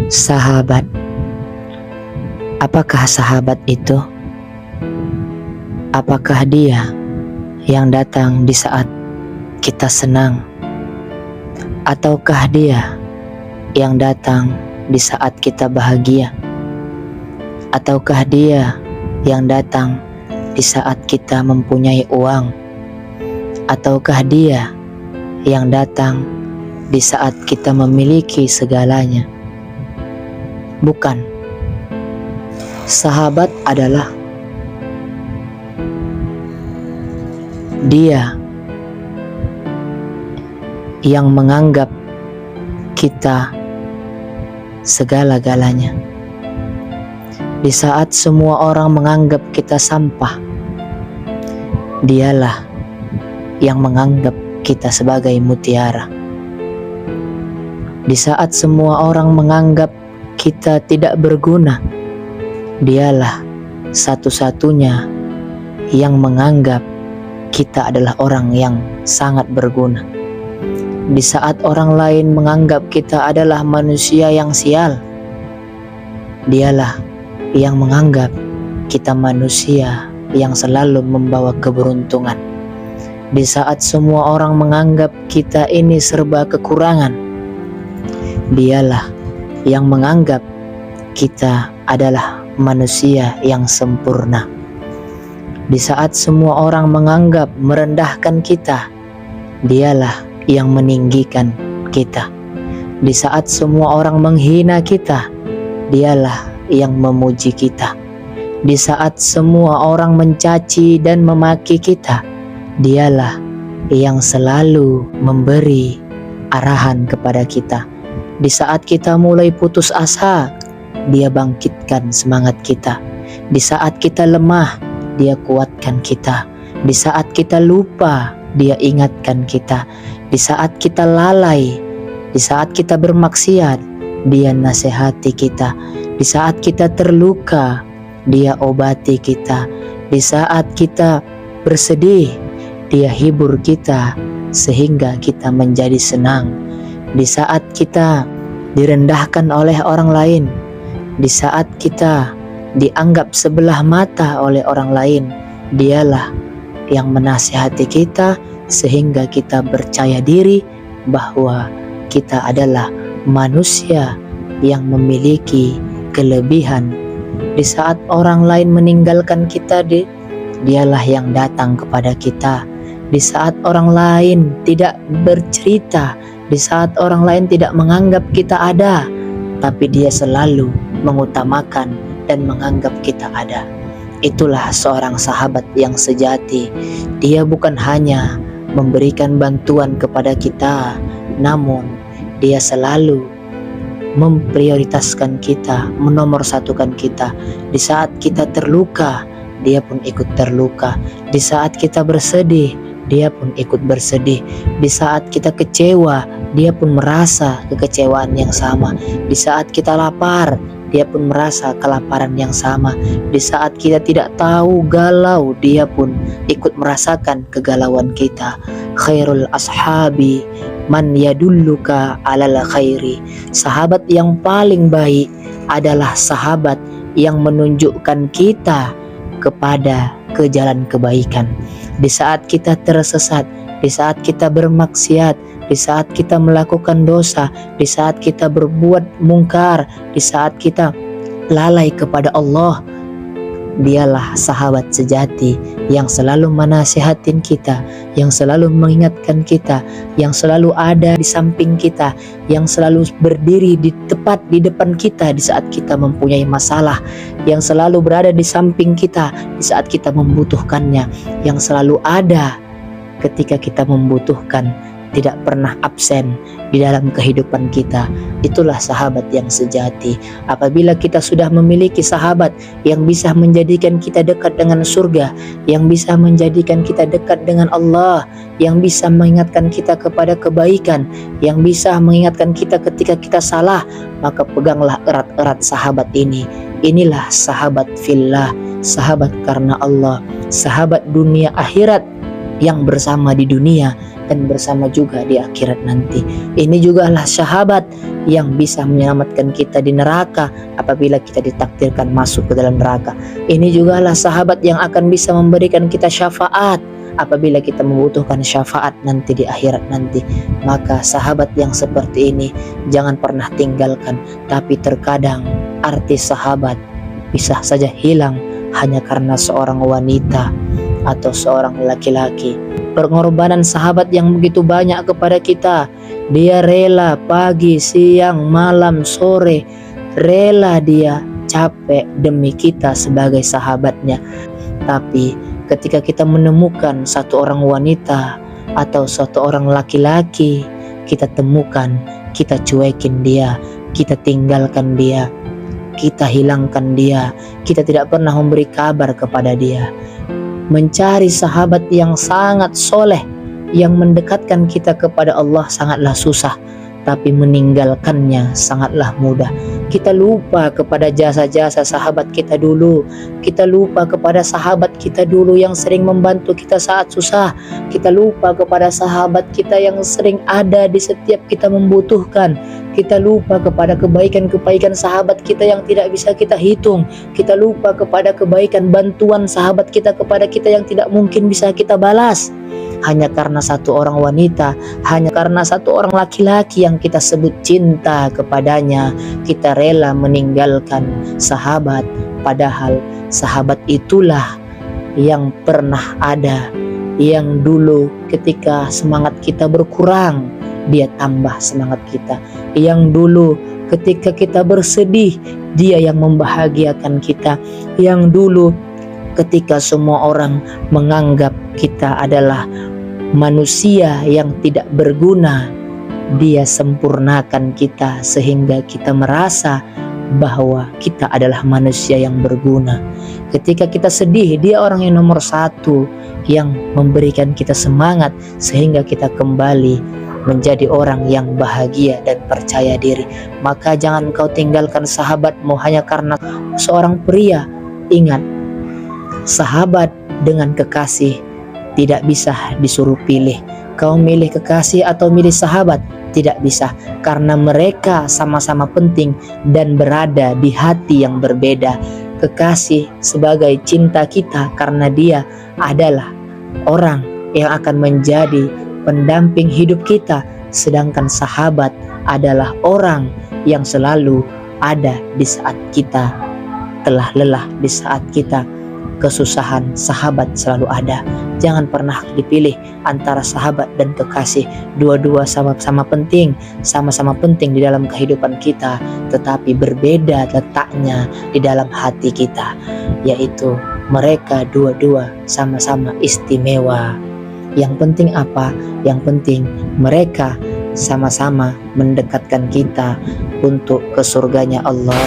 Sahabat. Apakah sahabat itu? Apakah dia yang datang di saat kita senang? Ataukah dia yang datang di saat kita bahagia? Ataukah dia yang datang di saat kita mempunyai uang? Ataukah dia yang datang di saat kita memiliki segalanya? Bukan. Sahabat adalah dia yang menganggap kita segala-galanya. Di saat semua orang menganggap kita sampah, dialah yang menganggap kita sebagai mutiara. Di saat semua orang menganggap kita tidak berguna, dialah satu-satunya yang menganggap kita adalah orang yang sangat berguna. Di saat orang lain menganggap kita adalah manusia yang sial, dialah yang menganggap kita manusia yang selalu membawa keberuntungan. Di saat semua orang menganggap kita ini serba kekurangan, dialah yang menganggap kita adalah manusia yang sempurna. Di saat semua orang menganggap merendahkan kita, dialah yang meninggikan kita. Di saat semua orang menghina kita, dialah yang memuji kita. Di saat semua orang mencaci dan memaki kita, dialah yang selalu memberi arahan kepada kita. Di saat kita mulai putus asa, dia bangkitkan semangat kita. Di saat kita lemah, dia kuatkan kita. Di saat kita lupa, dia ingatkan kita. Di saat kita lalai, di saat kita bermaksiat, dia nasihati kita. Di saat kita terluka, dia obati kita. Di saat kita bersedih, dia hibur kita sehingga kita menjadi senang. Di saat kita direndahkan oleh orang lain, di saat kita dianggap sebelah mata oleh orang lain, dialah yang menasihati kita sehingga kita percaya diri bahwa kita adalah manusia yang memiliki kelebihan. Di saat orang lain meninggalkan kita, dialah yang datang kepada kita. Di saat orang lain tidak bercerita, di saat orang lain tidak menganggap kita ada, tapi dia selalu mengutamakan dan menganggap kita ada. Itulah seorang sahabat yang sejati. Dia bukan hanya memberikan bantuan kepada kita, namun dia selalu memprioritaskan kita, menomorsatukan kita. Di saat kita terluka, dia pun ikut terluka. Di saat kita bersedih, dia pun ikut bersedih. Di saat kita kecewa, dia pun merasa kekecewaan yang sama. Di saat kita lapar, dia pun merasa kelaparan yang sama. Di saat kita tidak tahu galau, dia pun ikut merasakan kegalauan kita. Khairul ashabi man yadulluka alal khairi. Sahabat yang paling baik adalah sahabat yang menunjukkan kita kepada ke jalan kebaikan. Di saat kita tersesat, di saat kita bermaksiat, di saat kita melakukan dosa, di saat kita berbuat mungkar, di saat kita lalai kepada Allah, dialah sahabat sejati yang selalu menasihatin kita, yang selalu mengingatkan kita, yang selalu ada di samping kita, yang selalu berdiri tepat di depan kita di saat kita mempunyai masalah, yang selalu berada di samping kita di saat kita membutuhkannya, yang selalu ada ketika kita membutuhkan, tidak pernah absen di dalam kehidupan kita. Itulah sahabat yang sejati. Apabila kita sudah memiliki sahabat yang bisa menjadikan kita dekat dengan surga, yang bisa menjadikan kita dekat dengan Allah, yang bisa mengingatkan kita kepada kebaikan, yang bisa mengingatkan kita ketika kita salah, maka peganglah erat-erat sahabat ini. Inilah sahabat fillah, sahabat karena Allah, sahabat dunia akhirat yang bersama di dunia dan bersama juga di akhirat nanti. Ini juga adalah sahabat yang bisa menyelamatkan kita di neraka apabila kita ditakdirkan masuk ke dalam neraka. Ini juga adalah sahabat yang akan bisa memberikan kita syafaat apabila kita membutuhkan syafaat nanti di akhirat nanti. Maka sahabat yang seperti ini jangan pernah tinggalkan. Tapi terkadang arti sahabat bisa saja hilang hanya karena seorang wanita atau seorang laki-laki. Pengorbanan sahabat yang begitu banyak kepada kita. Dia rela pagi, siang, malam, sore, rela dia capek demi kita sebagai sahabatnya. Tapi ketika kita menemukan satu orang wanita atau satu orang laki-laki, kita temukan, kita cuekin dia, kita tinggalkan dia, kita hilangkan dia, kita tidak pernah memberi kabar kepada dia. Mencari sahabat yang sangat soleh, yang mendekatkan kita kepada Allah sangatlah susah, tapi meninggalkannya sangatlah mudah. Kita lupa kepada jasa-jasa sahabat kita dulu. Kita lupa kepada sahabat kita dulu yang sering membantu kita saat susah. Kita lupa kepada sahabat kita yang sering ada di setiap kita membutuhkan. Kita lupa kepada kebaikan-kebaikan sahabat kita yang tidak bisa kita hitung. Kita lupa kepada kebaikan bantuan sahabat kita kepada kita yang tidak mungkin bisa kita balas. Hanya karena satu orang wanita, hanya karena satu orang laki-laki yang kita sebut cinta kepadanya, kita rela meninggalkan sahabat. Padahal sahabat itulah yang pernah ada, yang dulu ketika semangat kita berkurang, dia tambah semangat kita. Yang dulu ketika kita bersedih, dia yang membahagiakan kita. Yang dulu ketika semua orang menganggap kita adalah manusia yang tidak berguna, dia sempurnakan kita sehingga kita merasa bahwa kita adalah manusia yang berguna. Ketika kita sedih, dia orang yang nomor satu yang memberikan kita semangat sehingga kita kembali menjadi orang yang bahagia dan percaya diri. Maka jangan kau tinggalkan sahabatmu hanya karena seorang pria. Ingat, sahabat dengan kekasih tidak bisa disuruh pilih. Kau milih kekasih atau milih sahabat? Tidak bisa, karena mereka sama-sama penting dan berada di hati yang berbeda. Kekasih sebagai cinta kita karena dia adalah orang yang akan menjadi pendamping hidup kita, sedangkan sahabat adalah orang yang selalu ada di saat kita telah lelah, di saat kita kesusahan. Sahabat selalu ada. Jangan pernah dipilih antara sahabat dan kekasih. Dua-dua sama-sama penting, sama-sama penting di dalam kehidupan kita, tetapi berbeda letaknya di dalam hati kita, yaitu mereka dua-dua sama-sama istimewa. Yang penting apa? Yang penting mereka sama-sama mendekatkan kita untuk ke surganya Allah.